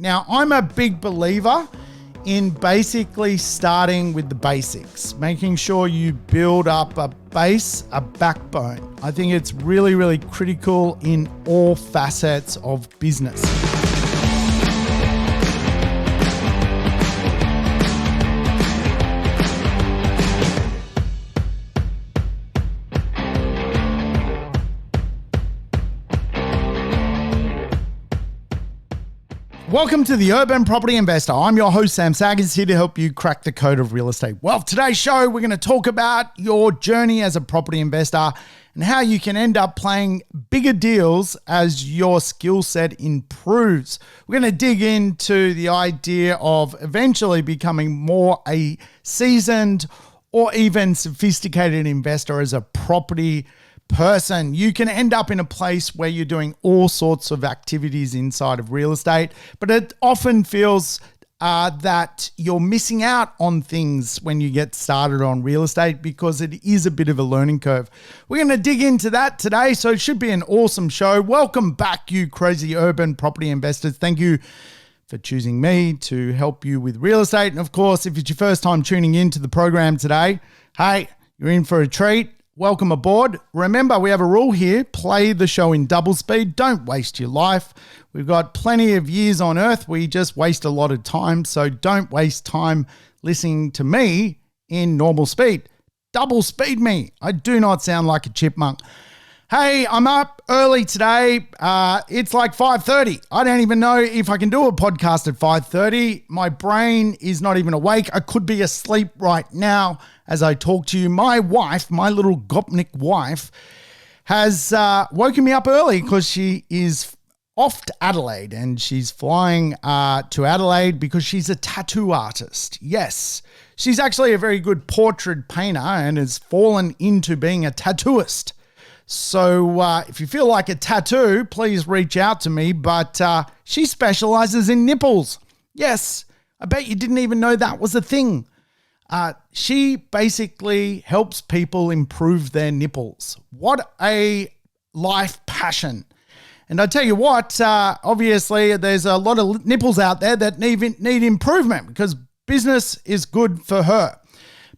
Now, I'm a big believer in basically starting with the basics, making sure you build up a base, a backbone. I think it's really, really critical in all facets of business. Welcome to the Urban Property Investor. I'm your host, Sam Saggins, here to help you crack the code of real estate. Well, today's show, we're going to talk about your journey as a property investor and how you can end up playing bigger deals as your skill set improves. We're going to dig into the idea of eventually becoming more a seasoned or even sophisticated investor as a property person. You can end up in a place where you're doing all sorts of activities inside of real estate, but it often feels that you're missing out on things when you get started on real estate because it is a bit of a learning curve. We're going to dig into that today, so it should be an awesome show. Welcome back, you crazy urban property investors. Thank you for choosing me to help you with real estate. And of course, if it's your first time tuning into the program today, hey, you're in for a treat. Welcome aboard. Remember, we have a rule here. Play the show in double speed. Don't waste your life. We've got plenty of years on earth. We just waste a lot of time. So don't waste time listening to me in normal speed. Double speed me. I do not sound like a chipmunk. Hey, I'm up early today. It's like 5:30. I don't even know if I can do a podcast at 5:30. My brain is not even awake. I could be asleep right now as I talk to you. My wife, my little Gopnik wife, has woken me up early because she is off to Adelaide and she's flying to Adelaide because she's a tattoo artist. Yes, she's actually a very good portrait painter and has fallen into being a tattooist. So if you feel like a tattoo, please reach out to me. But she specializes in nipples. Yes, I bet you didn't even know that was a thing. She basically helps people improve their nipples. What a life passion. And I tell you what, obviously there's a lot of nipples out there that need improvement because business is good for her.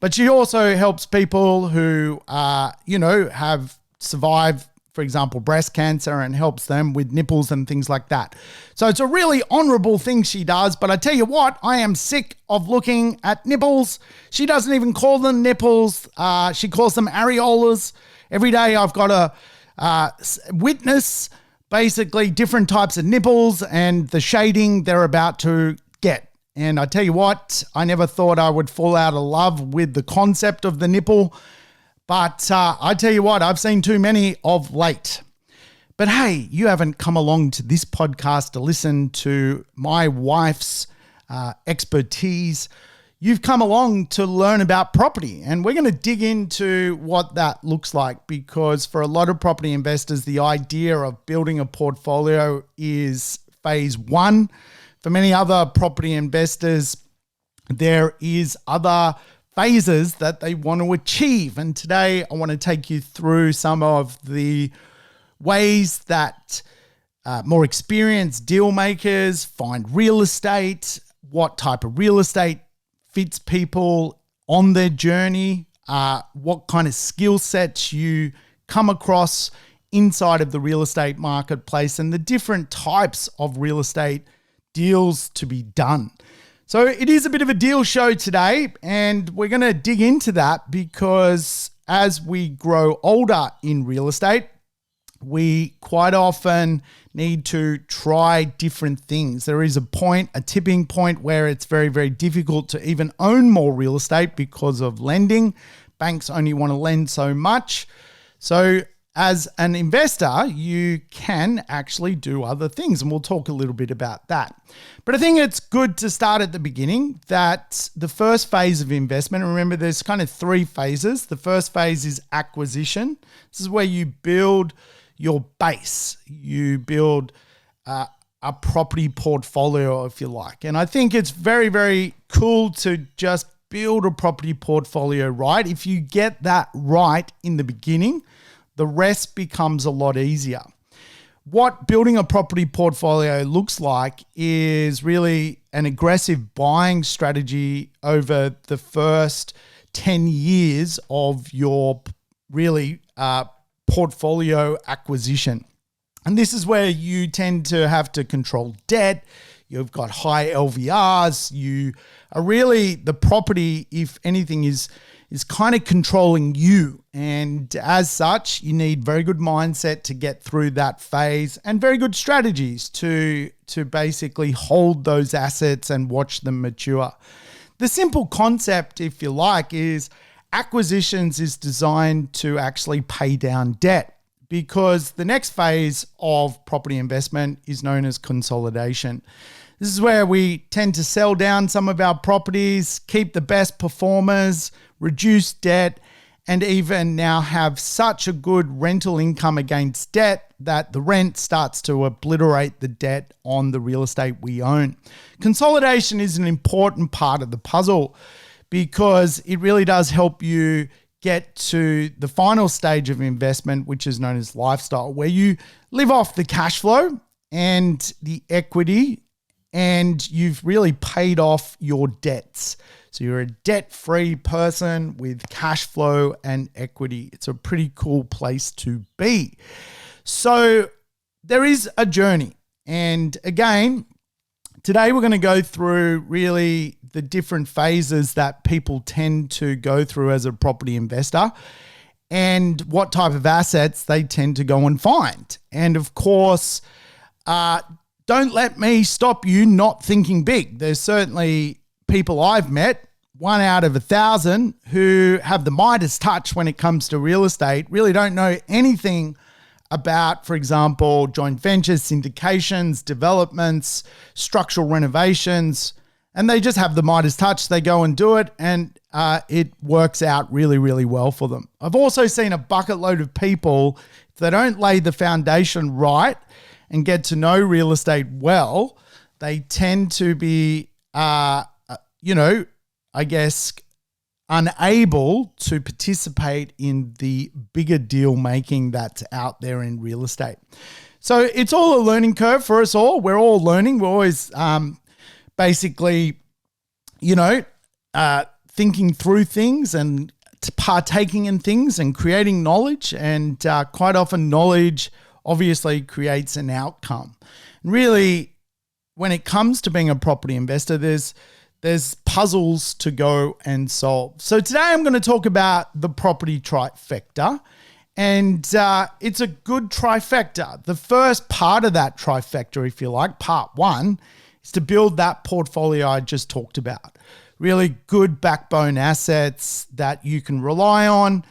But she also helps people who, have survive, for example, breast cancer and helps them with nipples and things like that. So it's a really honorable thing she does. But I tell you what, I am sick of looking at nipples. She doesn't even call them nipples. She calls them areolas. Every day I've got to witness basically different types of nipples and the shading they're about to get. And I tell you what, I never thought I would fall out of love with the concept of the nipple. But I tell you what, I've seen too many of late. But hey, you haven't come along to this podcast to listen to my wife's expertise. You've come along to learn about property. And we're going to dig into what that looks like because for a lot of property investors, the idea of building a portfolio is phase one. For many other property investors, there is other phases that they want to achieve. And today I want to take you through some of the ways that more experienced deal makers find real estate, what type of real estate fits people on their journey, what kind of skill sets you come across inside of the real estate marketplace, and the different types of real estate deals to be done. So it is a bit of a deal show today, and we're going to dig into that because as we grow older in real estate, we quite often need to try different things. There is a tipping point where it's very, very difficult to even own more real estate because of lending. Banks only want to lend so much. So as an investor, you can actually do other things, and we'll talk a little bit about that. But I think it's good to start at the beginning, that the first phase of investment, remember there's kind of three phases. The first phase is acquisition. This is where you build your base. You build a property portfolio, if you like. And I think it's very, very cool to just build a property portfolio right. If you get that right in the beginning, the rest becomes a lot easier. what building a property portfolio looks like is really an aggressive buying strategy over the first 10 years of your really portfolio acquisition. And this is where you tend to have to control debt. You've got high LVRs. You are really the property, if anything, is kind of controlling you. And as such, you need very good mindset to get through that phase and very good strategies to basically hold those assets and watch them mature. The simple concept, if you like, is acquisitions is designed to actually pay down debt, because the next phase of property investment is known as consolidation. This is where we tend to sell down some of our properties, keep the best performers, reduce debt, and even now have such a good rental income against debt that the rent starts to obliterate the debt on the real estate we own. Consolidation is an important part of the puzzle because it really does help you get to the final stage of investment, which is known as lifestyle, where you live off the cash flow and the equity, and you've really paid off your debts. So you're a debt-free person with cash flow and equity. It's a pretty cool place to be. So there is a journey. And again, today we're going to go through really the different phases that people tend to go through as a property investor and what type of assets they tend to go and find. And of course, don't let me stop you not thinking big. There's certainly people I've met, 1 out of 1,000, who have the Midas touch when it comes to real estate, really don't know anything about, for example, joint ventures, syndications, developments, structural renovations, and they just have the Midas touch. They go and do it, and it works out really, really well for them. I've also seen a bucket load of people, if they don't lay the foundation right and get to know real estate well, they tend to be, I guess, unable to participate in the bigger deal making that's out there in real estate. So it's all a learning curve for us all. We're all learning. We're always basically, thinking through things and partaking in things and creating knowledge. And quite often knowledge obviously creates an outcome. And really, when it comes to being a property investor, there's puzzles to go and solve. So today I'm going to talk about the property trifecta, and it's a good trifecta. The first part of that trifecta, if you like, part one, is to build that portfolio I just talked about. Really good backbone assets that you can rely on,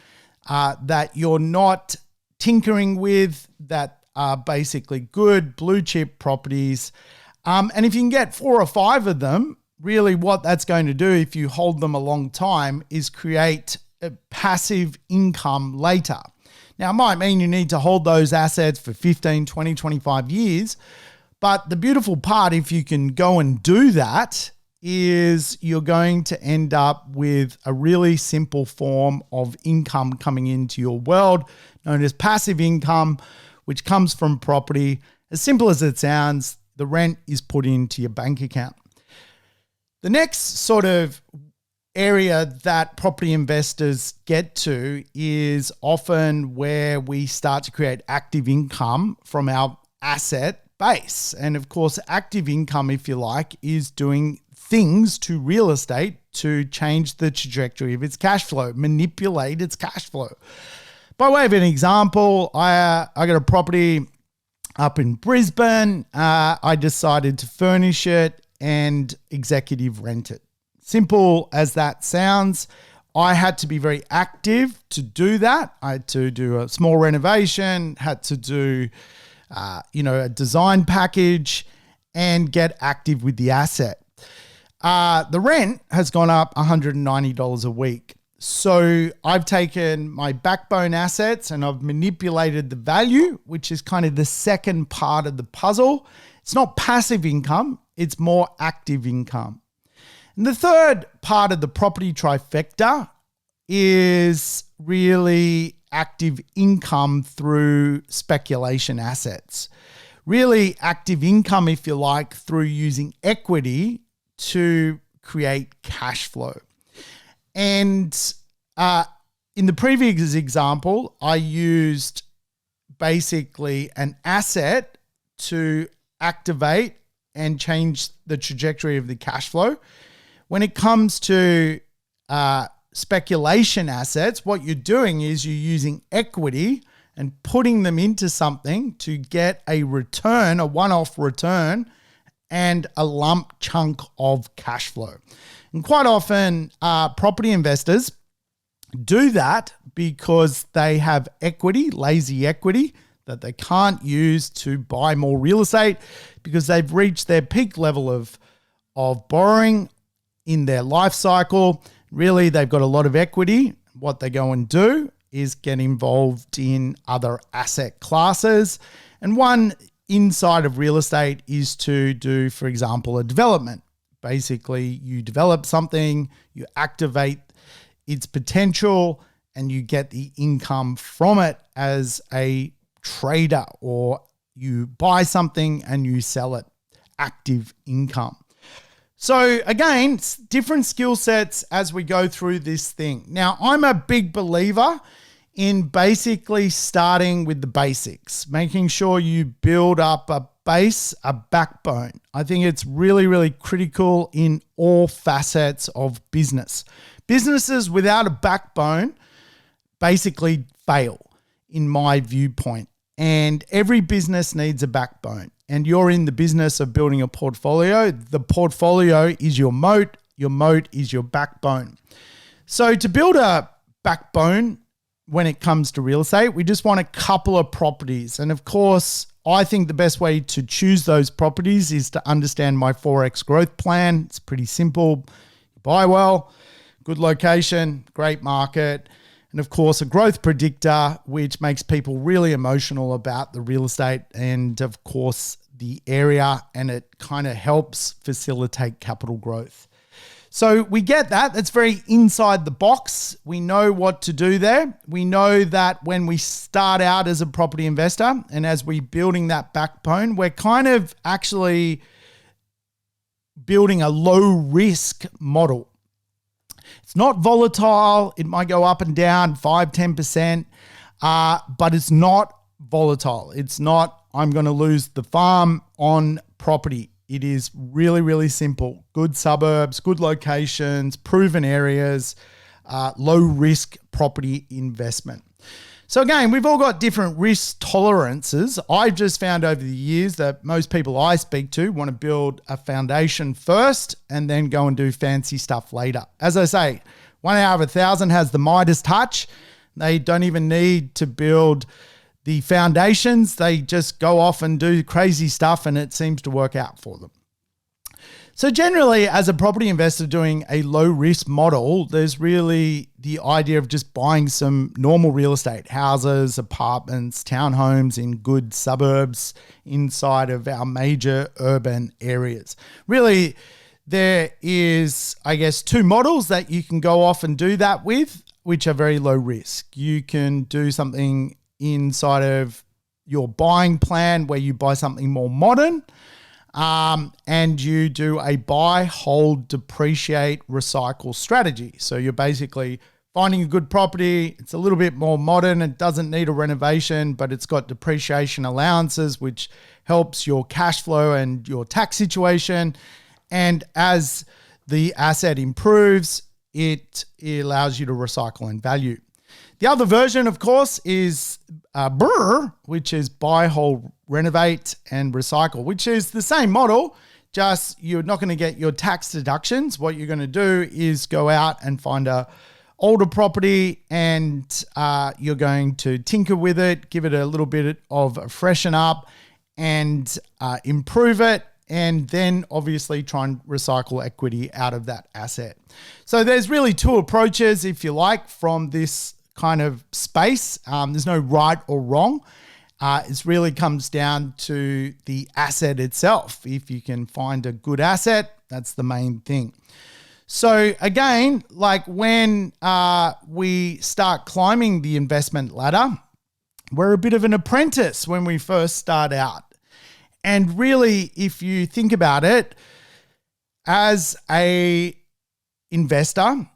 that you're not tinkering with, that are basically good blue chip properties. And if you can get 4 or 5 of them, really what that's going to do if you hold them a long time is create a passive income later. Now, it might mean you need to hold those assets for 15, 20, 25 years. But the beautiful part, if you can go and do that, is you're going to end up with a really simple form of income coming into your world known as passive income, which comes from property. As simple as it sounds, the rent is put into your bank account. The next sort of area that property investors get to is often where we start to create active income from our asset base. And of course, active income, if you like, is doing things to real estate to change the trajectory of its cash flow, manipulate its cash flow. By way of an example, I got a property up in Brisbane. I decided to furnish it and executive rent it. Simple as that sounds, I had to be very active to do that. I had to do a small renovation, had to do a design package and get active with the asset. The rent has gone up $190 a week. So I've taken my backbone assets and I've manipulated the value, which is kind of the second part of the puzzle. It's not passive income, it's more active income. And the third part of the property trifecta is really active income through speculation assets. Really active income, if you like, through using equity to create cash flow. And in the previous example, I used basically an asset to activate and change the trajectory of the cash flow. When it comes to speculation assets, what you're doing is you're using equity and putting them into something to get a return, a one-off return, and a lump chunk of cash flow. And quite often, property investors do that because they have equity, lazy equity, that they can't use to buy more real estate because they've reached their peak level of borrowing in their life cycle. Really, they've got a lot of equity. What they go and do is get involved in other asset classes. And one inside of real estate is to do, for example, a development. Basically, you develop something, you activate its potential, and you get the income from it as a trader, or you buy something and you sell it. Active income. So again, different skill sets as we go through this thing. Now, I'm a big believer in basically starting with the basics, making sure you build up a base, a backbone. I think it's really, really critical in all facets of business. Businesses without a backbone basically fail, in my viewpoint. And every business needs a backbone. And you're in the business of building a portfolio. The portfolio is your moat is your backbone. So to build a backbone when it comes to real estate, we just want a couple of properties. And of course, I think the best way to choose those properties is to understand my 4X growth plan. It's pretty simple. You buy well, good location, great market, and of course, a growth predictor, which makes people really emotional about the real estate and of course the area, and it kind of helps facilitate capital growth. So we get that. That's very inside the box. We know what to do there. We know that when we start out as a property investor and as we're building that backbone, we're kind of actually building a low risk model. It's not volatile. It might go up and down 5-10%, but it's not volatile. It's not, I'm going to lose the farm on property. It is really, really simple. Good suburbs, good locations, proven areas, low risk property investment. So again, we've all got different risk tolerances. I've just found over the years that most people I speak to want to build a foundation first and then go and do fancy stuff later. As I say, 1 out of 1,000 has the Midas touch. They don't even need to build the foundations. They just go off and do crazy stuff and it seems to work out for them. So generally, as a property investor doing a low risk model, there's really the idea of just buying some normal real estate, houses, apartments, townhomes in good suburbs inside of our major urban areas. Really, there is, I guess, two models that you can go off and do that with, which are very low risk. You can do something inside of your buying plan where you buy something more modern, and you do a buy, hold, depreciate, recycle strategy. So you're basically finding a good property. It's a little bit more modern. It doesn't need a renovation, but it's got depreciation allowances, which helps your cash flow and your tax situation. And as the asset improves, it allows you to recycle in value. The other version, of course, is BRRRR, which is buy, hold, renovate, and recycle, which is the same model, just you're not going to get your tax deductions. What you're going to do is go out and find a older property and you're going to tinker with it, give it a little bit of a freshen up and improve it, and then obviously try and recycle equity out of that asset. So there's really two approaches, if you like, from this kind of space. There's no right or wrong. It really comes down to the asset itself. If you can find a good asset, that's the main thing. So again, like when we start climbing the investment ladder, we're a bit of an apprentice when we first start out. And really, if you think about it, as a investor,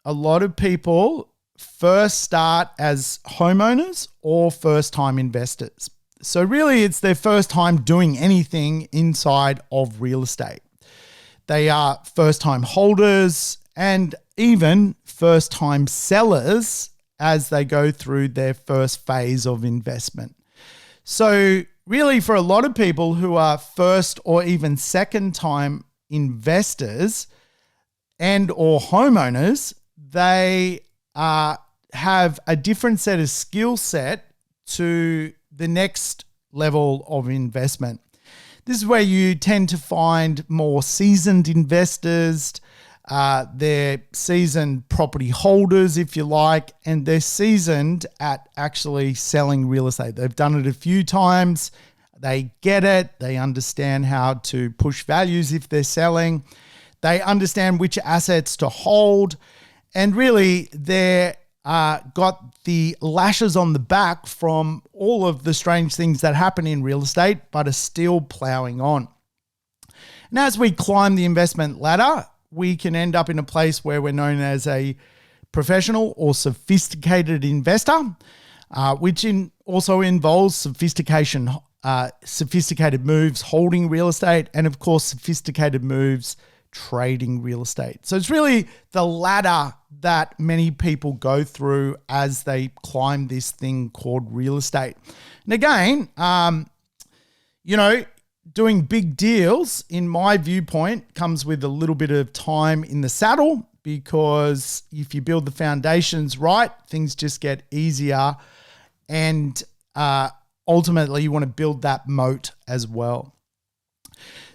a lot of people first start as homeowners or first-time investors. So really, it's their first time doing anything inside of real estate. They are first-time holders and even first-time sellers as they go through their first phase of investment. So really, for a lot of people who are first or even second-time investors and or homeowners, they have a different set of skill set to the next level of investment. This is where you tend to find more seasoned investors, they're seasoned property holders, if you like, and they're seasoned at actually selling real estate. They've done it a few times. They get it. They understand how to push values if they're selling. They understand which assets to hold. And really, they're got the lashes on the back from all of the strange things that happen in real estate, but are still plowing on. And as we climb the investment ladder, we can end up in a place where we're known as a professional or sophisticated investor, which also involves sophisticated moves holding real estate, and of course, sophisticated moves trading real estate. So it's really the ladder that many people go through as they climb this thing called real estate. And again, doing big deals, in my viewpoint, comes with a little bit of time in the saddle, because if you build the foundations right, things just get easier. And ultimately, you want to build that moat as well.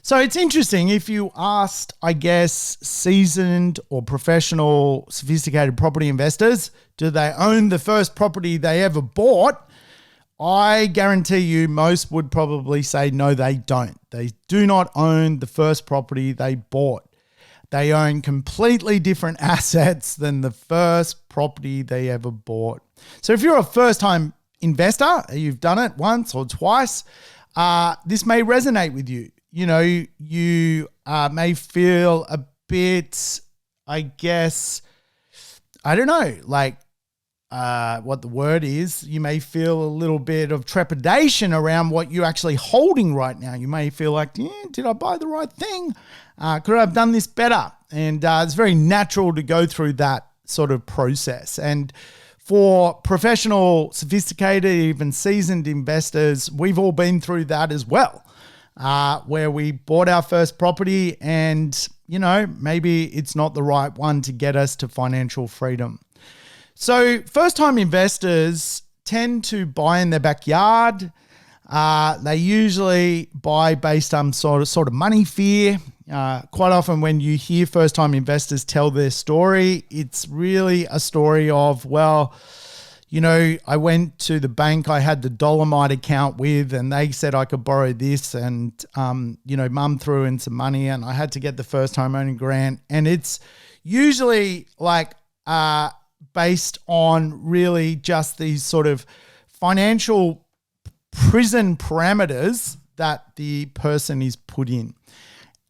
So it's interesting, if you asked, I guess, seasoned or professional, sophisticated property investors, do they own the first property they ever bought? I guarantee you most would probably say no, they don't. They do not own the first property they bought. They own completely different assets than the first property they ever bought. So if you're a first-time investor, you've done it once or twice, this may resonate with you. You may feel a bit, I guess, I don't know, like what the word is. You may feel a little bit of trepidation around what you're actually holding right now. You may feel like, did I buy the right thing? Could I have done this better? And it's very natural to go through that sort of process. And for professional, sophisticated, even seasoned investors, we've all been through that as well. Where we bought our first property and, maybe it's not the right one to get us to financial freedom. So first-time investors tend to buy in their backyard. They usually buy based on sort of money fear. Quite often when you hear first-time investors tell their story, it's really a story of, I went to the bank I had the Dolomite account with, and they said I could borrow this, and, mum threw in some money and I had to get the first home owning grant. And it's usually like based on really just these sort of financial prison parameters that the person is put in.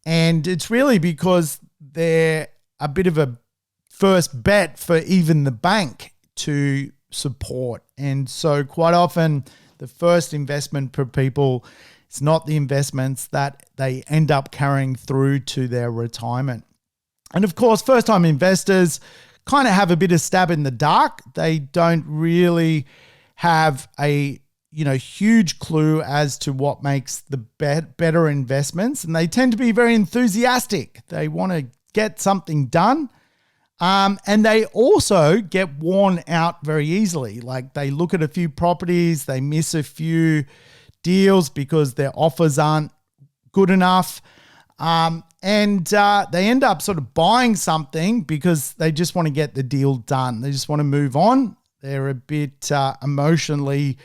And it's really because they're a bit of a first bet for even the bank to support. And so quite often the first investment for people, it's not the investments that they end up carrying through to their retirement. And of course, first-time investors kind of have a bit of stab in the dark. They don't really have a huge clue as to what makes the better investments, and they tend to be very enthusiastic. They want to get something done. And they also get worn out very easily. Like they look at a few properties, they miss a few deals because their offers aren't good enough. And they end up sort of buying something because they just want to get the deal done. They just want to move on. They're a bit emotionally,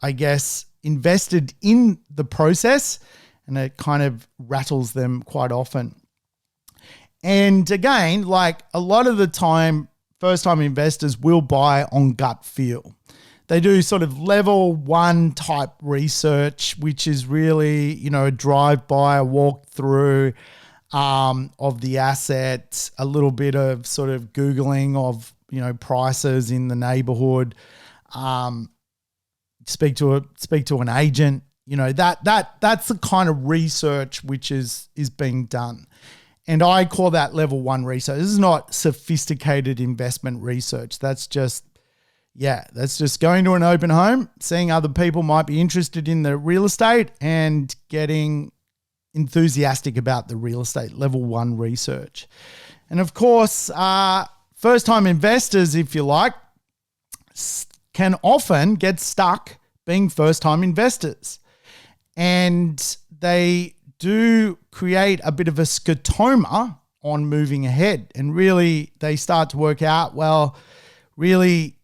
I guess, invested in the process, and it kind of rattles them quite often. And again, like a lot of the time, first-time investors will buy on gut feel. They do sort of level 1 type research, which is really, a drive-by, a walk-through of the asset, a little bit of sort of Googling of, prices in the neighborhood, speak to an agent, that's the kind of research which is being done. And I call that level 1 research. This is not sophisticated investment research. That's just going to an open home, seeing other people might be interested in the real estate and getting enthusiastic about the real estate, level 1 research. And of course, first-time investors, if you like, can often get stuck being first-time investors. And they do create a bit of a scotoma on moving ahead. And really, they start to work out, well, really,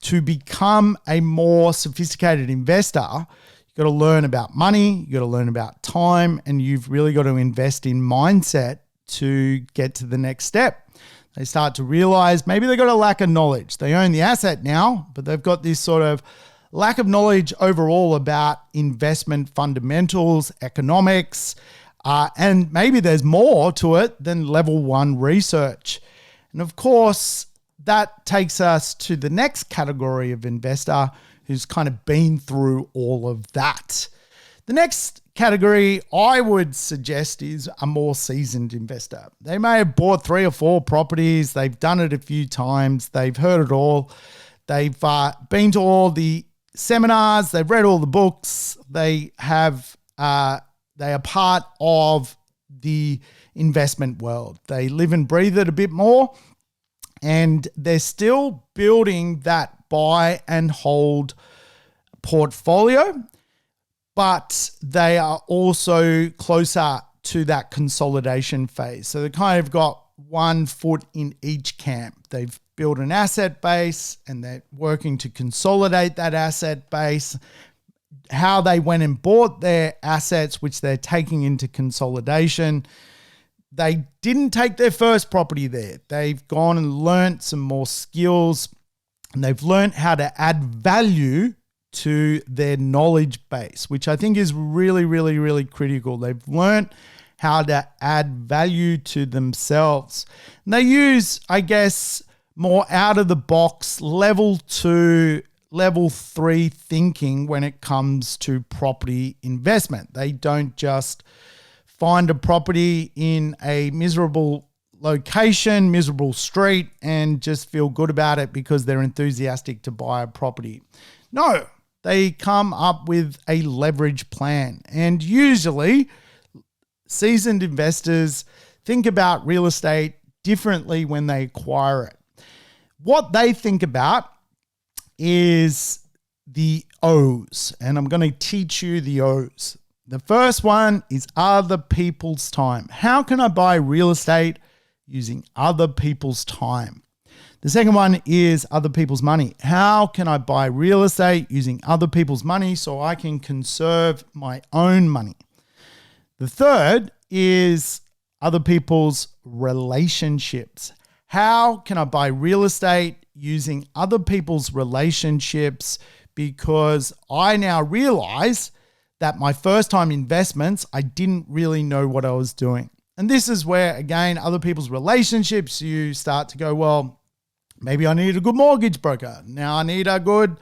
to become a more sophisticated investor, you've got to learn about money, you've got to learn about time, and you've really got to invest in mindset to get to the next step. They start to realize maybe they've got a lack of knowledge. They own the asset now, but they've got this sort of lack of knowledge overall about investment fundamentals, economics, and maybe there's more to it than level 1 research. And of course, that takes us to the next category of investor who's kind of been through all of that. The next category I would suggest is a more seasoned investor. They may have bought 3 or 4 properties. They've done it a few times. They've heard it all. They've been to all the seminars. They've read all the books. They are part of the investment world. They live and breathe it a bit more. And they're still building that buy and hold portfolio, but they are also closer to that consolidation phase. So they kind of got one foot in each camp. They've built an asset base and they're working to consolidate that asset base. How they went and bought their assets, which they're taking into consolidation. They didn't take their first property there. They've gone and learnt some more skills, and they've learnt how to add value to their knowledge base, which I think is really, really, really critical. They've learnt how to add value to themselves. And they use, I guess, more out of the box level 2, level 3 thinking when it comes to property investment. They don't just find a property in a miserable location, miserable street, and just feel good about it because they're enthusiastic to buy a property. No, they come up with a leverage plan. And usually, seasoned investors think about real estate differently when they acquire it. What they think about is the O's, and I'm going to teach you the O's. The first one is other people's time. How can I buy real estate using other people's time? The second one is other people's money. How can I buy real estate using other people's money so I can conserve my own money? The third is other people's relationships. How can I buy real estate using other people's relationships? Because I now realize that my first time investments, I didn't really know what I was doing. And this is where, again, other people's relationships, you start to go, well, maybe I need a good mortgage broker. Now I need a good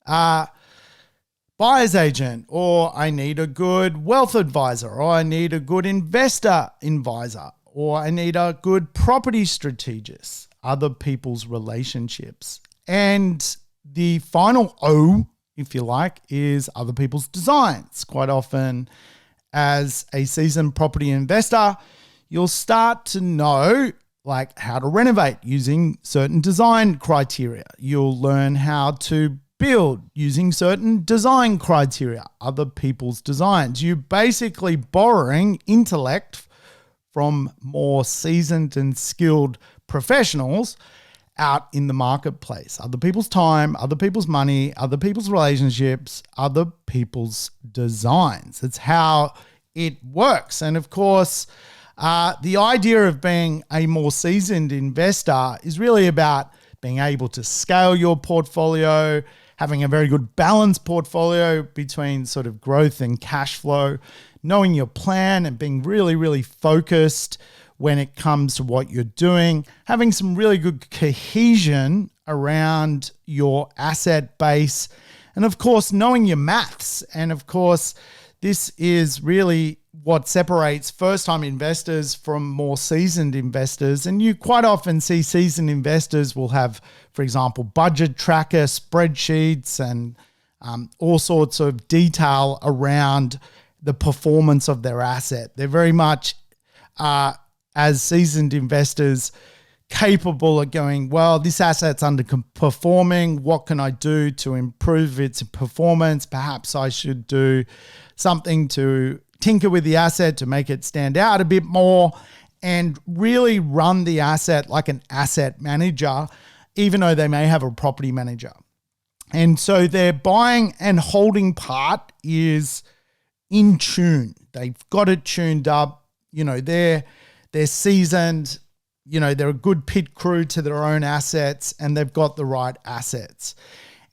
buyer's agent, or I need a good wealth advisor, or I need a good investor advisor, or I need a good property strategist. Other people's relationships. And the final O, if you like, is other people's designs. Quite often, as a seasoned property investor, you'll start to know like how to renovate using certain design criteria. You'll learn how to build using certain design criteria, other people's designs. You're basically borrowing intellect from more seasoned and skilled professionals out in the marketplace. Other people's time, other people's money, other people's relationships, other people's designs. It's how it works. And of course, The idea of being a more seasoned investor is really about being able to scale your portfolio, having a very good balanced portfolio between sort of growth and cash flow, knowing your plan and being really, really focused when it comes to what you're doing, having some really good cohesion around your asset base, and of course, knowing your maths. And of course, this is really what separates first-time investors from more seasoned investors. And you quite often see seasoned investors will have, for example, budget tracker spreadsheets and all sorts of detail around the performance of their asset. They're very much, as seasoned investors, capable of going, well, this asset's underperforming. What can I do to improve its performance? Perhaps I should do something to tinker with the asset to make it stand out a bit more, and really run the asset like an asset manager, even though they may have a property manager. And so their buying and holding part is in tune. They've got it tuned up. They're seasoned. They're a good pit crew to their own assets, and they've got the right assets.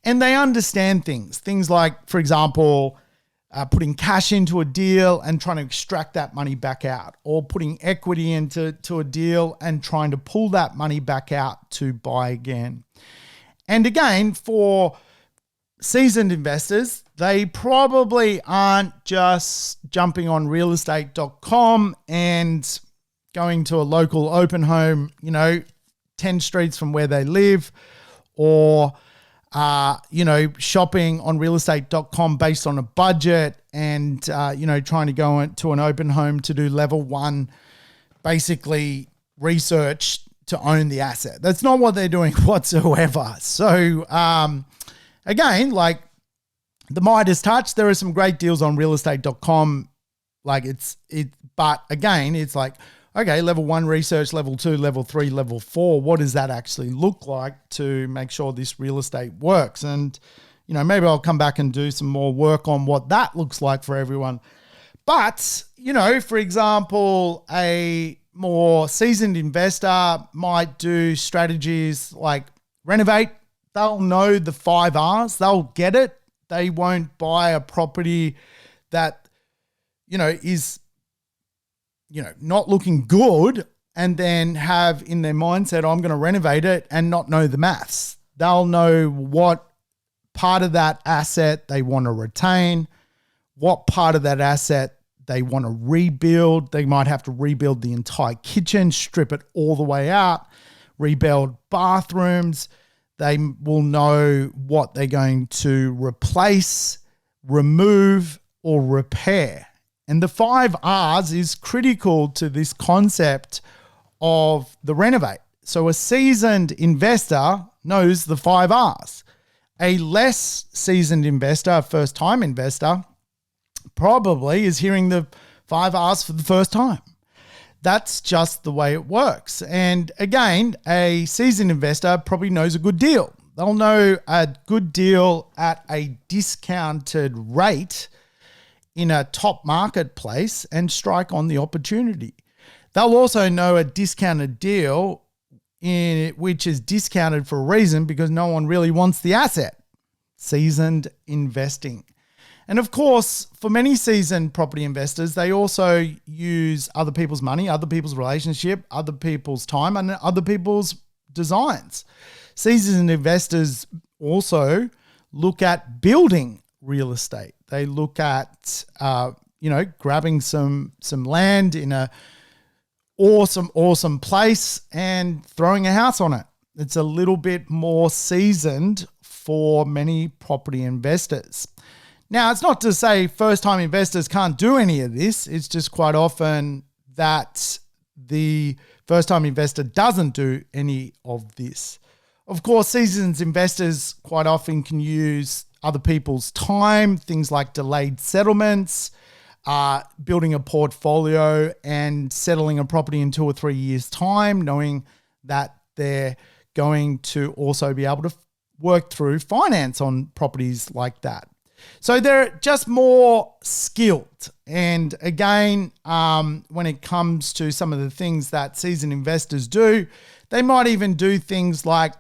And they understand things like, for example, putting cash into a deal and trying to extract that money back out, or putting equity into a deal and trying to pull that money back out to buy again. And again, for seasoned investors, they probably aren't just jumping on realestate.com and going to a local open home, 10 streets from where they live, or shopping on realestate.com based on a budget and, trying to go to an open home to do level 1, basically research to own the asset. That's not what they're doing whatsoever. So, again, like the Midas touch, there are some great deals on realestate.com. But again, it's like, okay, level 1 research, level 2, level 3, level 4. What does that actually look like to make sure this real estate works? And, maybe I'll come back and do some more work on what that looks like for everyone. But, for example, a more seasoned investor might do strategies like renovate. They'll know the 5 R's. They'll get it. They won't buy a property that, is not looking good and then have in their mindset, I'm going to renovate it, and not know the maths. They'll know what part of that asset they want to retain, what part of that asset they want to rebuild. They might have to rebuild the entire kitchen, strip it all the way out, rebuild bathrooms. They will know what they're going to replace, remove, or repair. And the 5 R's is critical to this concept of the renovate. So a seasoned investor knows the 5 R's. A less seasoned investor, a first-time investor, probably is hearing the 5 R's for the first time. That's just the way it works. And again, a seasoned investor probably knows a good deal. They'll know a good deal at a discounted rate in a top marketplace and strike on the opportunity. They'll also know a discounted deal which is discounted for a reason, because no one really wants the asset. Seasoned investing. And of course, for many seasoned property investors, they also use other people's money, other people's relationship, other people's time, and other people's designs. Seasoned investors also look at building real estate. They look at, grabbing some land in a awesome place and throwing a house on it. It's a little bit more seasoned for many property investors. Now, it's not to say first-time investors can't do any of this. It's just quite often that the first-time investor doesn't do any of this. Of course, seasoned investors quite often can use other people's time, things like delayed settlements, building a portfolio and settling a property in 2 or 3 years' time, knowing that they're going to also be able to work through finance on properties like that. So they're just more skilled. And again, when it comes to some of the things that seasoned investors do, they might even do things like,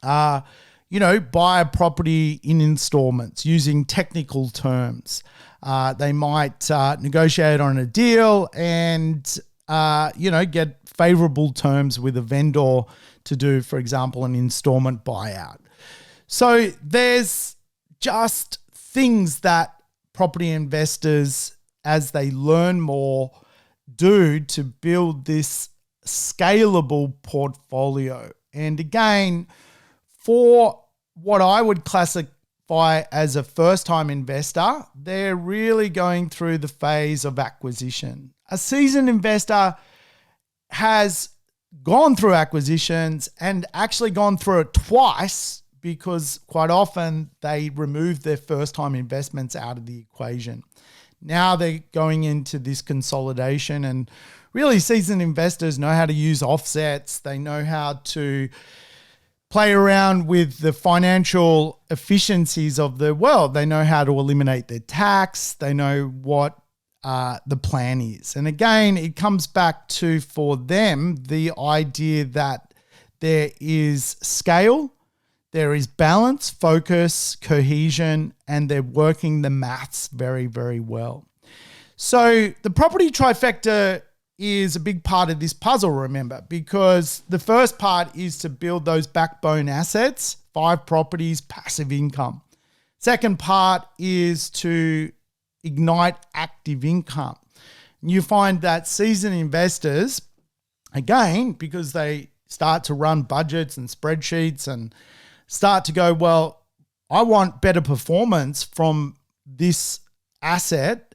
buy a property in installments using technical terms. They might negotiate on a deal and, get favorable terms with a vendor to do, for example, an installment buyout. So there's just things that property investors, as they learn more, do to build this scalable portfolio. And again, for what I would classify as a first-time investor, they're really going through the phase of acquisition. A seasoned investor has gone through acquisitions and actually gone through it twice, because quite often they remove their first-time investments out of the equation. Now they're going into this consolidation, and really seasoned investors know how to use offsets. They know how to play around with the financial efficiencies of the world. They know how to eliminate their tax. They know what the plan is. And again, it comes back to, for them, the idea that there is scale, there is balance, focus, cohesion, and they're working the maths very, very well. So the property trifecta is a big part of this puzzle, remember, because the first part is to build those backbone assets, 5 properties, passive income. Second part is to ignite active income. And you find that seasoned investors, again, because they start to run budgets and spreadsheets and start to go, well, I want better performance from this asset,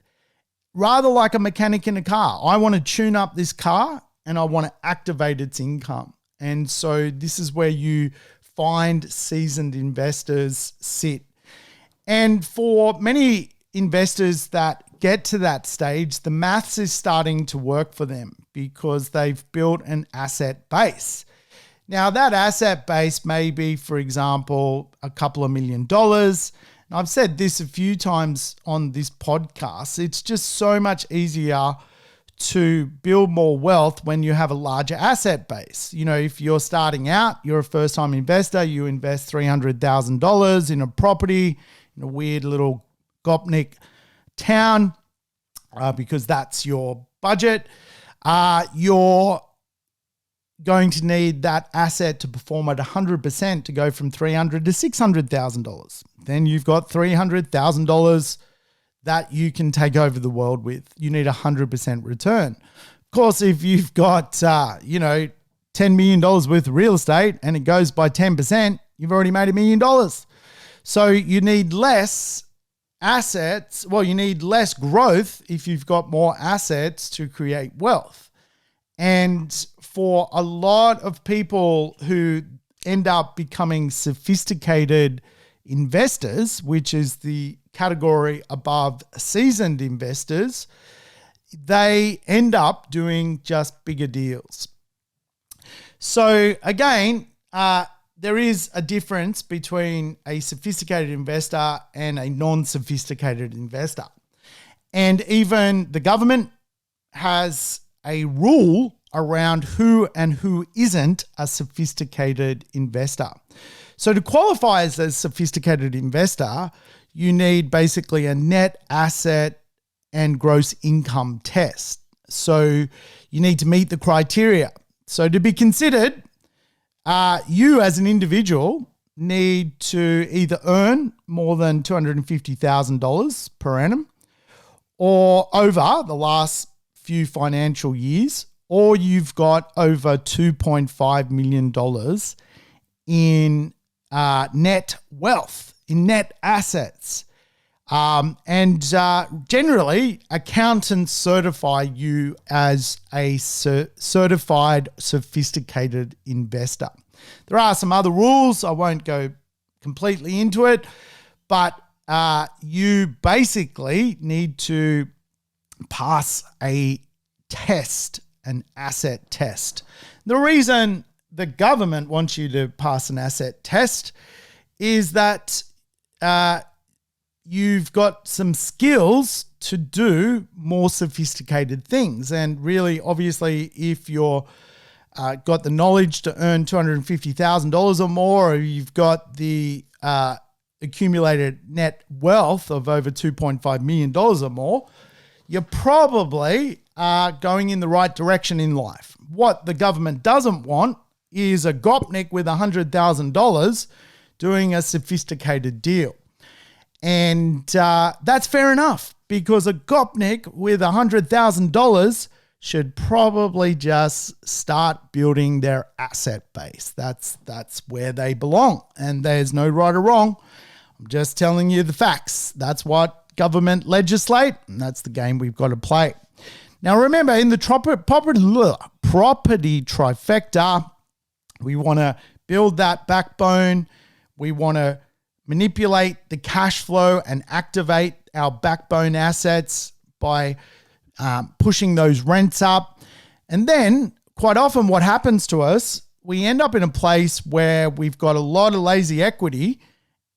rather like a mechanic in a car. I want to tune up this car and I want to activate its income. And so this is where you find seasoned investors sit. And for many investors that get to that stage, the maths is starting to work for them because they've built an asset base. Now, that asset base may be, for example, a couple of $1 million. And I've said this a few times on this podcast. It's just so much easier to build more wealth when you have a larger asset base. If you're starting out, you're a first-time investor, you invest $300,000 in a property in a weird little Gopnik town because that's your budget. You're going to need that asset to perform at 100% to go from $300,000 to $600,000. Then you've got $300,000 that you can take over the world with. You need 100% return. Of course, if you've got, $10 million worth of real estate and it goes by 10%, you've already made $1 million. So you need less assets. Well, you need less growth if you've got more assets to create wealth. And for a lot of people who end up becoming sophisticated investors, which is the category above seasoned investors, they end up doing just bigger deals. So again, there is a difference between a sophisticated investor and a non-sophisticated investor. And even the government has a rule around who and who isn't a sophisticated investor. So to qualify as a sophisticated investor, you need basically a net asset and gross income test. So you need to meet the criteria. So to be considered, you as an individual need to either earn more than $250,000 per annum or over the last few financial years, or you've got over $2.5 million in net wealth, in net assets. And generally, accountants certify you as a certified sophisticated investor. There are some other rules. I won't go completely into it, but you basically need to pass a test, an asset test. The reason the government wants you to pass an asset test is that you've got some skills to do more sophisticated things. And really, obviously, if you're got the knowledge to earn $250,000 or more, or you've got the accumulated net wealth of over $2.5 million or more, you're probably going in the right direction in life. What the government doesn't want is a gopnik with $100,000 doing a sophisticated deal. And that's fair enough, because a gopnik with $100,000 should probably just start building their asset base. That's where they belong, and there's no right or wrong. I'm just telling you the facts. That's what government legislate, and that's the game we've got to play. Now, remember, in the property trifecta, we want to build that backbone. We want to manipulate the cash flow and activate our backbone assets by pushing those rents up. And then quite often what happens to us, we end up in a place where we've got a lot of lazy equity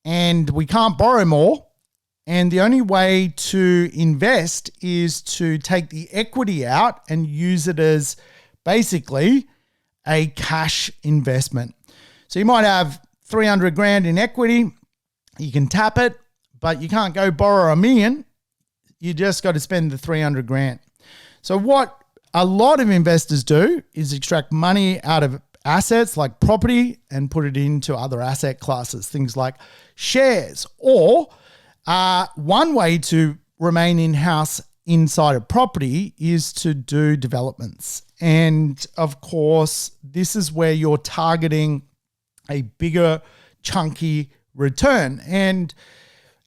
and we can't borrow more. And the only way to invest is to take the equity out and use it as basically a cash investment. So you might have 300 grand in equity. You can tap it, but you can't go borrow $1 million. You just got to spend the 300 grand. So what a lot of investors do is extract money out of assets like property and put it into other asset classes, things like shares. Or one way to remain in-house inside of property is to do developments. And of course, this is where you're targeting a bigger, chunky return. And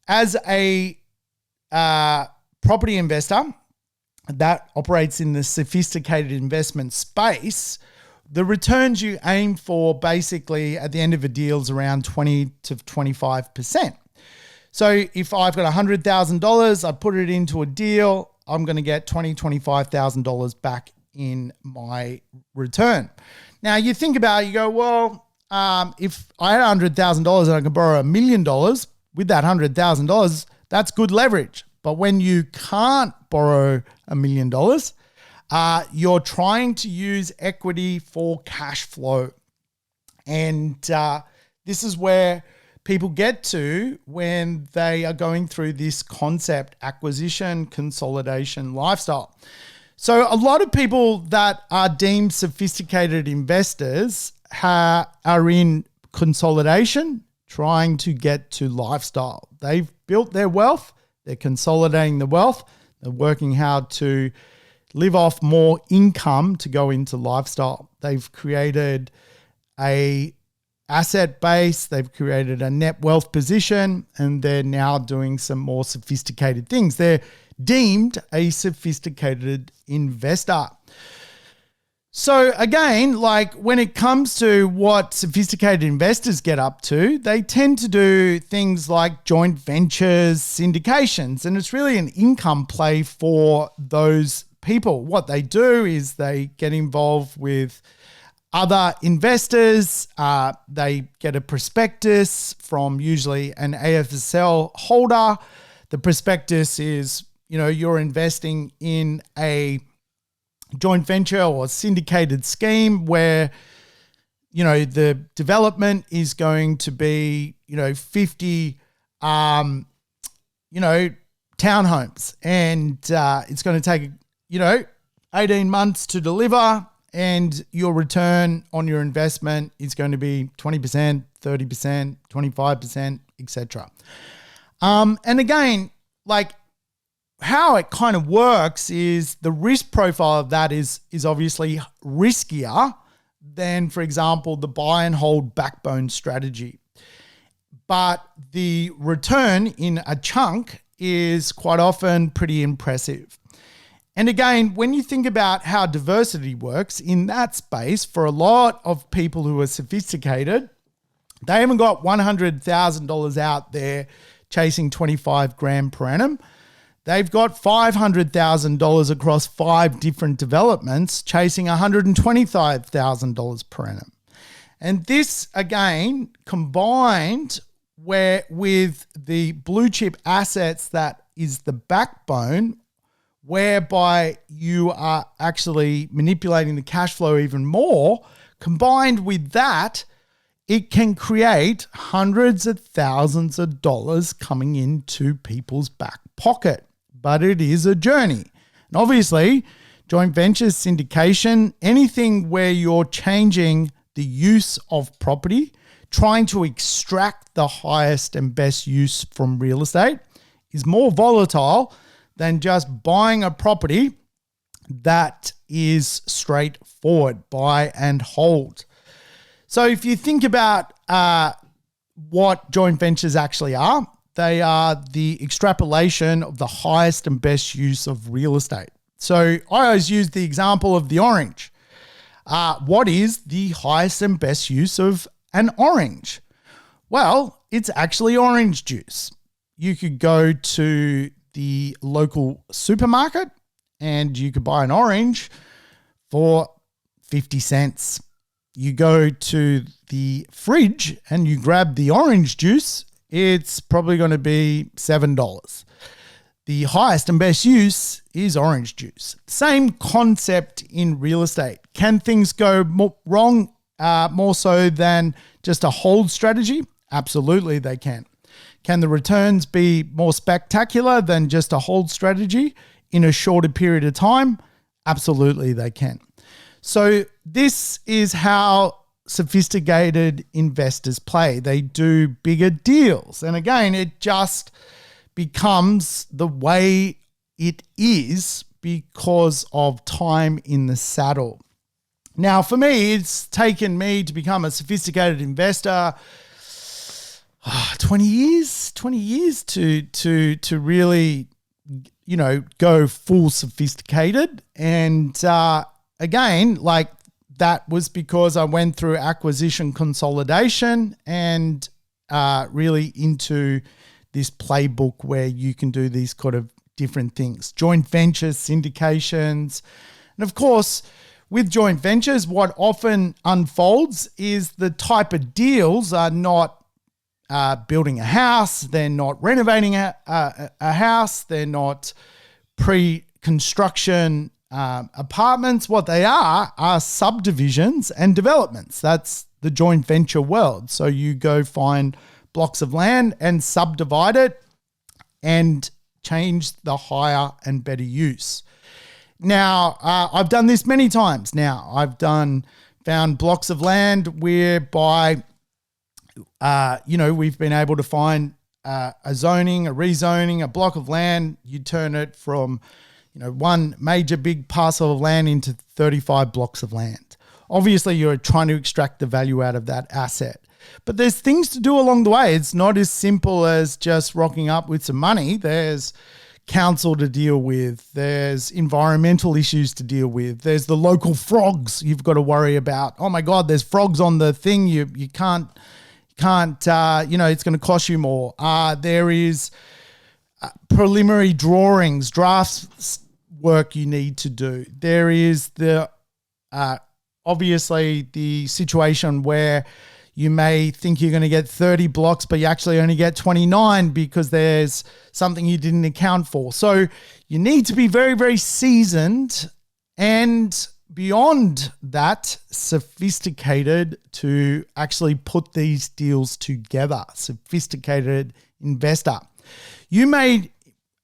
as a property investor that operates in the sophisticated investment space, the returns you aim for basically at the end of a deal is around 20 to 25%. So if I've got $100,000, I put it into a deal, I'm going to get $25,000 back in my return. Now you think about it, you go, well, if I had $100,000 and I could borrow $1 million with that $100,000, that's good leverage. But when you can't borrow $1 million, you're trying to use equity for cash flow. And this is where people get to when they are going through this concept acquisition, consolidation lifestyle. So a lot of people that are deemed sophisticated investors are in consolidation, trying to get to lifestyle. They've built their wealth. They're consolidating the wealth. They're working how to live off more income to go into lifestyle. They've created a asset base. They've created a net wealth position, and they're now doing some more sophisticated things. They're deemed a sophisticated investor. So again, like when it comes to what sophisticated investors get up to, they tend to do things like joint ventures, syndications, and it's really an income play for those people. What they do is they get involved with other investors. They get a prospectus from usually an AFSL holder. The prospectus is, you're investing in a joint venture or syndicated scheme where, the development is going to be, 50, townhomes, and it's going to take, 18 months to deliver, and your return on your investment is going to be 20%, 30%, 25%, etc. And again, like, how it kind of works is the risk profile of that is obviously riskier than, for example, the buy and hold backbone strategy. But the return in a chunk is quite often pretty impressive. And again, when you think about how diversity works in that space, for a lot of people who are sophisticated, they haven't got $100,000 out there chasing 25 grand per annum. They've got $500,000 across 5 different developments, chasing $125,000 per annum. And this, again, combined where with the blue chip assets, that is the backbone, whereby you are actually manipulating the cash flow even more. Combined with that, it can create hundreds of thousands of dollars coming into people's back pocket. But it is a journey. And obviously, joint ventures, syndication, anything where you're changing the use of property, trying to extract the highest and best use from real estate, is more volatile than just buying a property that is straightforward, buy and hold. So if you think about what joint ventures actually are, they are the extrapolation of the highest and best use of real estate. So I always use the example of the orange. What is the highest and best use of an orange? Well, it's actually orange juice. You could go to the local supermarket and you could buy an orange for 50 cents. You go to the fridge and you grab the orange juice, it's probably going to be $7. The highest and best use is orange juice. Same concept in real estate. Can things go wrong more so than just a hold strategy? Absolutely they can. Can the returns be more spectacular than just a hold strategy in a shorter period of time? Absolutely they can. So this is how sophisticated investors play. They do bigger deals. And again, it just becomes the way it is because of time in the saddle. Now, for me, it's taken me to become a sophisticated investor 20 years to really, go full sophisticated. And again, like that was because I went through acquisition consolidation and really into this playbook where you can do these kind of different things, joint ventures, syndications. And of course, with joint ventures, what often unfolds is the type of deals are not building a house, they're not renovating a house, they're not pre-construction apartments. What they are subdivisions and developments. That's the joint venture world. So you go find blocks of land and subdivide it and change the higher and better use. Now, I've done this many times now. I've found blocks of land whereby, we've been able to find a zoning, a rezoning, a block of land. You turn it from, one major big parcel of land into 35 blocks of land. Obviously, you're trying to extract the value out of that asset. But there's things to do along the way. It's not as simple as just rocking up with some money. There's council to deal with. There's environmental issues to deal with. There's the local frogs you've got to worry about. Oh my God, there's frogs on the thing. You can't, it's going to cost you more. There is preliminary drawings, drafts work you need to do. There is the, obviously the situation where you may think you're going to get 30 blocks, but you actually only get 29 because there's something you didn't account for. So you need to be very, very seasoned and beyond that, sophisticated to actually put these deals together. Sophisticated investor. You may,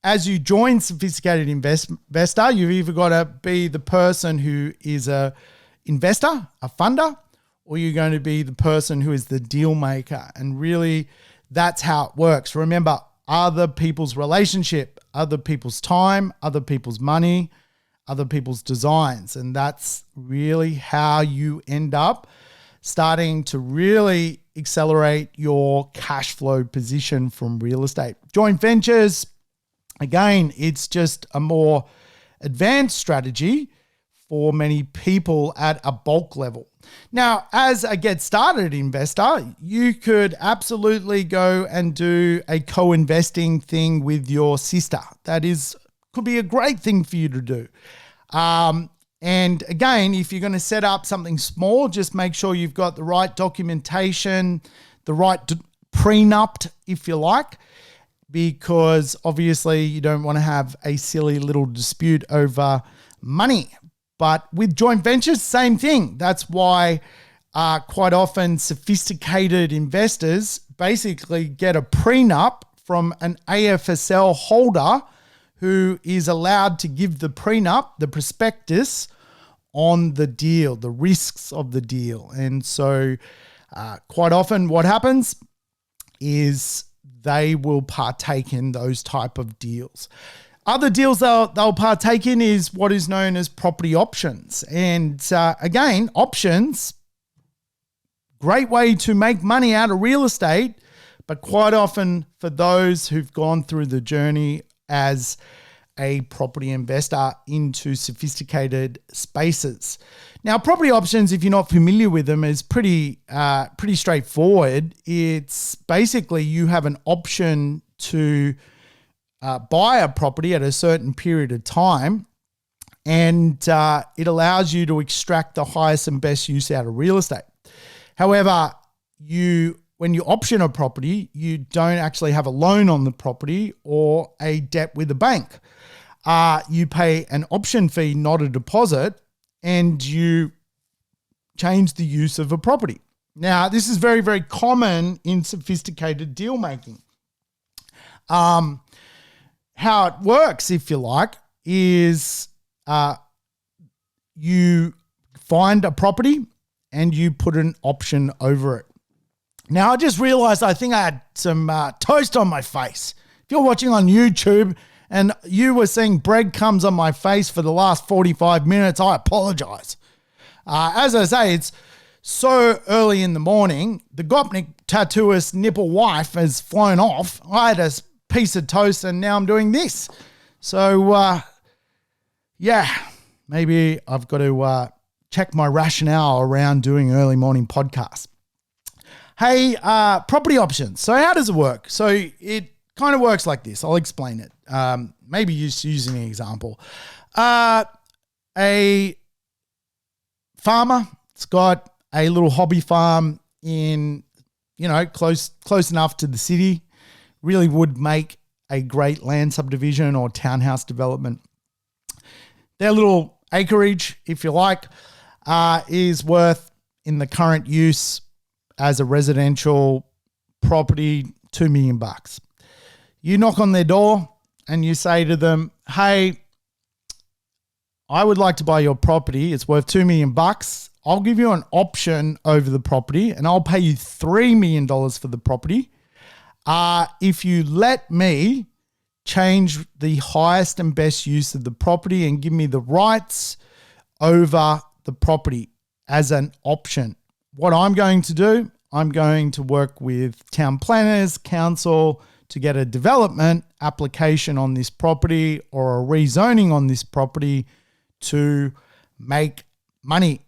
as you join sophisticated investor, you've either got to be the person who is a investor, a funder, or you're going to be the person who is the deal maker. And really, that's how it works. Remember, other people's relationship, other people's time, other people's money, other people's designs. And that's really how you end up starting to really accelerate your cash flow position from real estate. Joint ventures, again, it's just a more advanced strategy for many people at a bulk level. Now, as a get started investor, you could absolutely go and do a co-investing thing with your sister. That could be a great thing for you to do. And again, if you're going to set up something small, just make sure you've got the right documentation, the right prenupped, if you like, because obviously you don't want to have a silly little dispute over money. But with joint ventures, same thing. That's why quite often sophisticated investors basically get a prenup from an AFSL holder who is allowed to give the prenup, the prospectus, on the deal, the risks of the deal. And so quite often what happens is they will partake in those type of deals. Other deals they'll partake in is what is known as property options. And again, options, great way to make money out of real estate, but quite often for those who've gone through the journey as a property investor into sophisticated spaces. Now, property options, if you're not familiar with them, is pretty straightforward. It's basically you have an option to buy a property at a certain period of time, and it allows you to extract the highest and best use out of real estate. However, when you option a property, you don't actually have a loan on the property or a debt with a bank. You pay an option fee, not a deposit, and you change the use of a property. Now, this is very, very common in sophisticated deal making. How it works, if you like, is you find a property and you put an option over it. Now, I just realized I think I had some toast on my face. If you're watching on YouTube and you were seeing breadcrumbs on my face for the last 45 minutes, I apologize. As I say, it's so early in the morning. The Gopnik tattooist nipple wife has flown off. I had a piece of toast and now I'm doing this. So, maybe I've got to check my rationale around doing early morning podcasts. Hey, property options. So how does it work? So it kind of works like this. I'll explain it. Maybe just using an example. A farmer, it's got a little hobby farm in, close enough to the city, really would make a great land subdivision or townhouse development. Their little acreage, if you like, is worth, in the current use as a residential property, $2 million. You knock on their door and you say to them, hey, I would like to buy your property. It's worth $2 million. I'll give you an option over the property and I'll pay you $3 million for the property. If you let me change the highest and best use of the property and give me the rights over the property as an option. What I'm going to do, I'm going to work with town planners, council to get a development application on this property or a rezoning on this property to make money.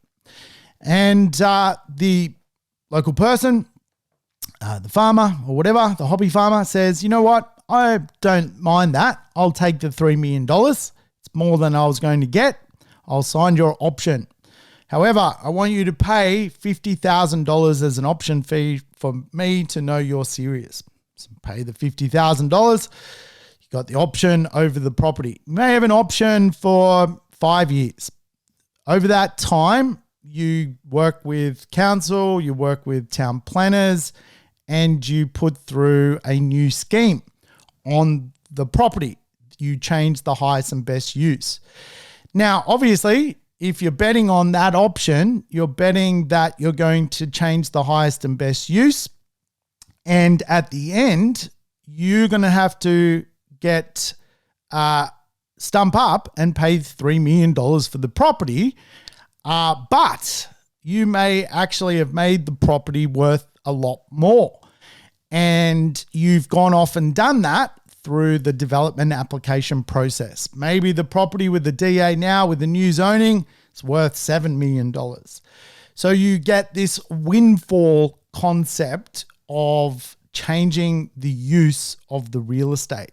And the local person, the farmer or whatever, the hobby farmer says, you know what? I don't mind that. I'll take the $3 million. It's more than I was going to get. I'll sign your option. However, I want you to pay $50,000 as an option fee for me to know you're serious. So pay the $50,000. You got the option over the property. You may have an option for 5 years. Over that time, you work with council, you work with town planners, and you put through a new scheme on the property. You change the highest and best use. Now, obviously, if you're betting on that option, you're betting that you're going to change the highest and best use. And at the end, you're going to have to get stump up and pay $3 million for the property. But you may actually have made the property worth a lot more. And you've gone off and done that through the development application process. Maybe the property with the DA now with the new zoning is worth $7 million. So you get this windfall concept of changing the use of the real estate.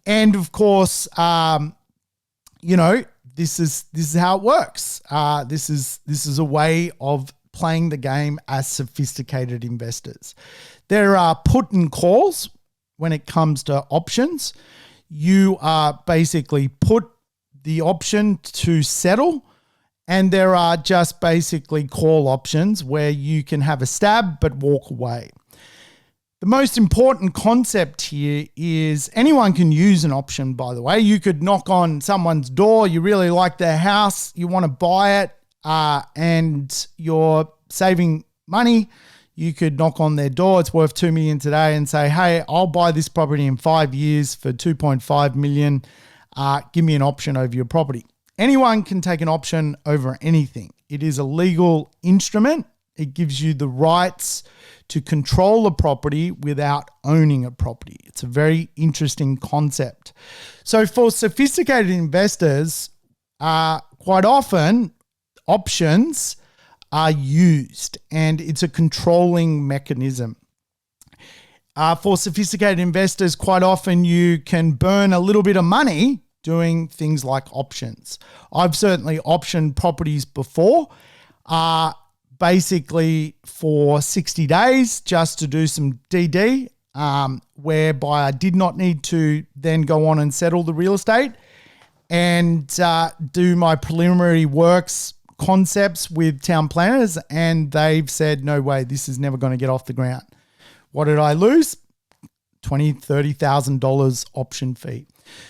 And of course, this is how it works. This is a way of playing the game as sophisticated investors. There are put and calls when it comes to options. You are basically put the option to settle, and there are just basically call options where you can have a stab but walk away. The most important concept here is anyone can use an option, by the way. You could knock on someone's door, you really like their house, you want to buy it, and you're saving money. You could knock on their door, it's worth $2 million today, and say, hey, I'll buy this property in 5 years for $2.5 million. Give me an option over your property. Anyone can take an option over anything. It is a legal instrument. It gives you the rights to control a property without owning a property. It's a very interesting concept. So for sophisticated investors, quite often options are used, and it's a controlling mechanism. For sophisticated investors, quite often you can burn a little bit of money doing things like options. I've certainly optioned properties before, basically for 60 days just to do some DD, whereby I did not need to then go on and settle the real estate and do my preliminary works concepts with town planners, and they've said, no way, this is never going to get off the ground. What did I lose? $20,000, $30,000 option fee.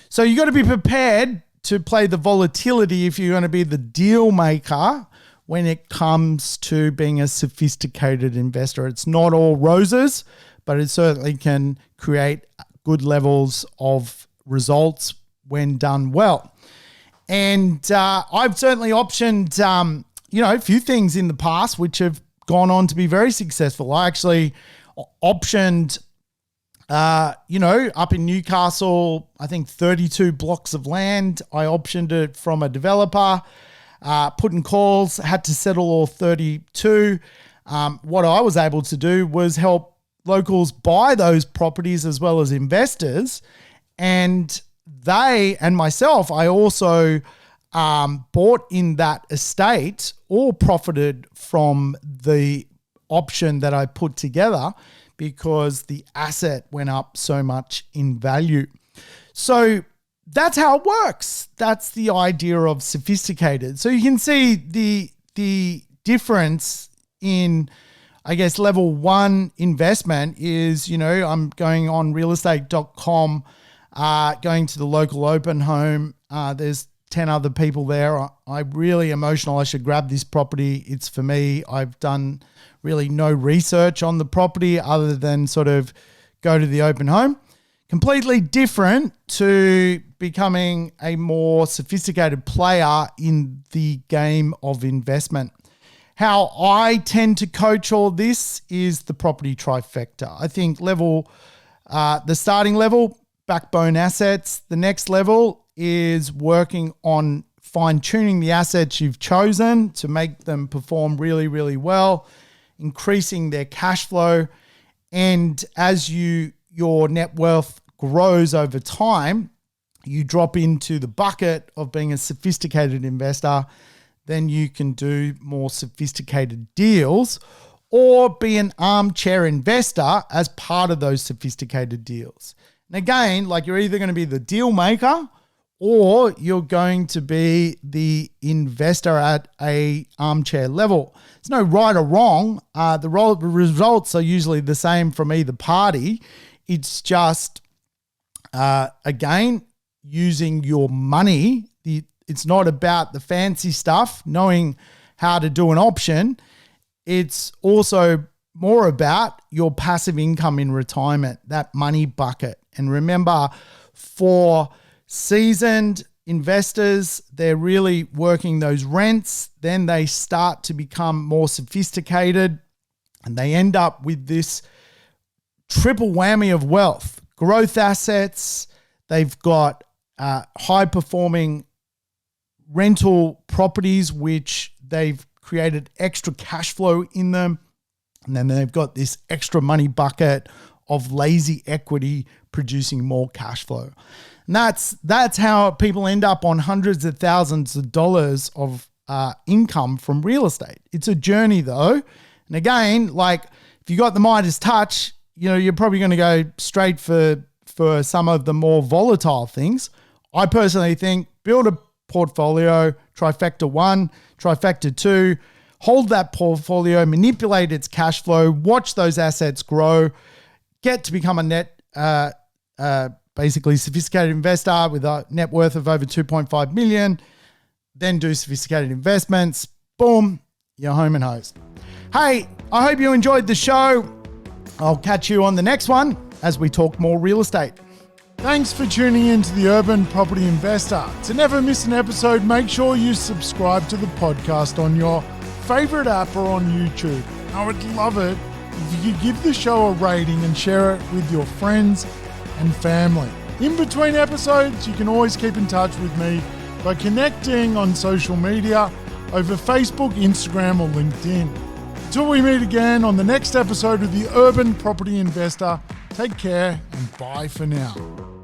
So you got to be prepared to play the volatility if you're going to be the deal maker when it comes to being a sophisticated investor. It's not all roses, but it certainly can create good levels of results when done well. And I've certainly optioned, a few things in the past which have gone on to be very successful. I actually optioned, up in Newcastle, I think 32 blocks of land. I optioned it from a developer, put in calls, had to settle all 32. What I was able to do was help locals buy those properties as well as investors. And they and myself, I also bought in that estate, all profited from the option that I put together because the asset went up so much in value. So that's how it works. That's the idea of sophisticated. So you can see the difference in, I guess, level one investment is, I'm going on realestate.com, going to the local open home. There's 10 other people there. I'm really emotional. I should grab this property. It's for me. I've done really no research on the property other than sort of go to the open home. Completely different to becoming a more sophisticated player in the game of investment. How I tend to coach all this is the property trifecta. I think the starting level, backbone assets. The next level is working on fine-tuning the assets you've chosen to make them perform really, really well, increasing their cash flow. And as your net worth grows over time, you drop into the bucket of being a sophisticated investor. Then you can do more sophisticated deals or be an armchair investor as part of those sophisticated deals. And again, you're either going to be the deal maker or you're going to be the investor at a armchair level. There's no right or wrong. The results are usually the same from either party. It's just, again, using your money. It's not about the fancy stuff, knowing how to do an option. It's also more about your passive income in retirement, that money bucket. And remember, for seasoned investors, they're really working those rents. Then they start to become more sophisticated and they end up with this triple whammy of wealth, growth assets. They've got high performing rental properties, which they've created extra cash flow in them. And then they've got this extra money bucket of lazy equity producing more cash flow. And that's how people end up on hundreds of thousands of dollars of income from real estate. It's a journey though. And again, like if you got the Midas touch, you're probably going to go straight for some of the more volatile things. I personally think build a portfolio, Trifecta 1, Trifecta 2, hold that portfolio, manipulate its cash flow, watch those assets grow, get to become a net, basically sophisticated investor with a net worth of over 2.5 million, then do sophisticated investments. Boom, you're home and hosed. Hey, I hope you enjoyed the show. I'll catch you on the next one as we talk more real estate. Thanks for tuning in to the Urban Property Investor. To never miss an episode, make sure you subscribe to the podcast on your favorite app or on YouTube. I would love it if you could give the show a rating and share it with your friends and family. In between episodes, you can always keep in touch with me by connecting on social media over Facebook, Instagram, or LinkedIn. Until we meet again on the next episode of the Urban Property Investor, take care and bye for now.